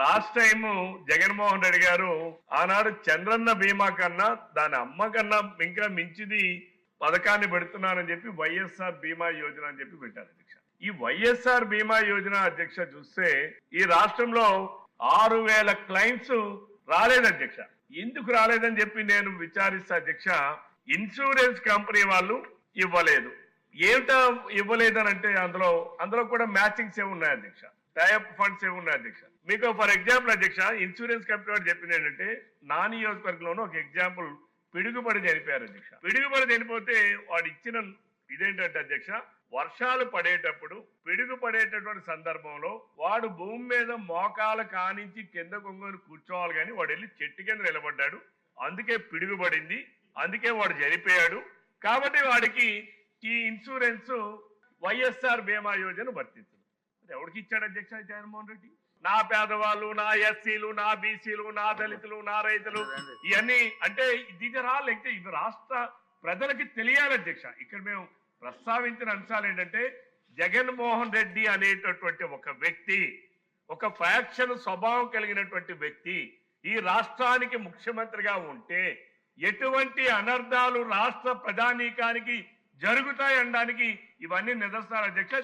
Last time Jaganmohan Reddy గారు ఆనాడు చంద్రన్న బీమా కన్నా దాని అమ్మ కన్నా ఇంకా మించిది పథకాన్ని పెడుతున్నానని చెప్పి వైఎస్ఆర్ బీమా యోజన అని చెప్పి పెట్టారు అధ్యక్ష. ఈ వైఎస్ఆర్ బీమా యోజన అధ్యక్ష చూస్తే ఈ రాష్ట్రంలో 6,000 క్లైమ్స్ రాలేదు అధ్యక్ష. ఎందుకు రాలేదని చెప్పి నేను విచారిస్తా అధ్యక్ష. ఇన్సూరెన్స్ కంపెనీ వాళ్ళు ఇవ్వలేదు. ఏమిటా ఇవ్వలేదనంటే అందులో కూడా మ్యాచింగ్స్ ఏమి ఉన్నాయి అధ్యక్ష, టైప్ ఫండ్స్ ఏమి ఉన్నాయి అధ్యక్ష. మీకు ఫర్ ఎగ్జాంపుల్ అధ్యక్ష, ఇన్సూరెన్స్ కంపెనీ వాడు చెప్పింది ఏంటంటే నా నియోజకవర్గంలోనూ ఒక ఎగ్జాంపుల్ పిడుగుబడి చనిపోయారు అధ్యక్ష. పిడుగుబడి చనిపోతే వాడు ఇచ్చిన ఇదేంటంటే అధ్యక్ష, వర్షాలు పడేటప్పుడు పిడుగు పడేటటువంటి సందర్భంలో వాడు భూమి మీద మోకాల కానించి కింద కొంగని కూర్చోవాలి, కానీ వాడు వెళ్ళి చెట్టు కింద నిలబడ్డాడు, అందుకే పిడుగుబడింది, అందుకే వాడు చనిపోయాడు. కాబట్టి వాడికి ఈ ఇన్సూరెన్స్ వైఎస్ఆర్ బీమా యోజన వర్తించదు. ఎవరికి ఇచ్చాడు అధ్యక్ష జగన్మోహన్ రెడ్డి? నా పేదవాళ్ళు, నా ఎస్సీలు, నా బీసీలు, నా దళితులు, నా రైతులు, ఇవన్నీ అంటే దిగరాలేకపోతే ఇవి రాష్ట్ర ప్రజలకి తెలియాలి అధ్యక్ష. ఇక్కడ మేము ప్రస్తావించిన అంశాలు ఏంటంటే జగన్మోహన్ రెడ్డి అనేటటువంటి ఒక వ్యక్తి, ఒక ఫ్యాక్షన్ స్వభావం కలిగినటువంటి వ్యక్తి ఈ రాష్ట్రానికి ముఖ్యమంత్రిగా ఉంటే ఎటువంటి అనర్థాలు రాష్ట్ర ప్రజానీకానికి జరుగుతాయనడానికి ఇవన్నీ నిదర్శనాలు అధ్యక్ష.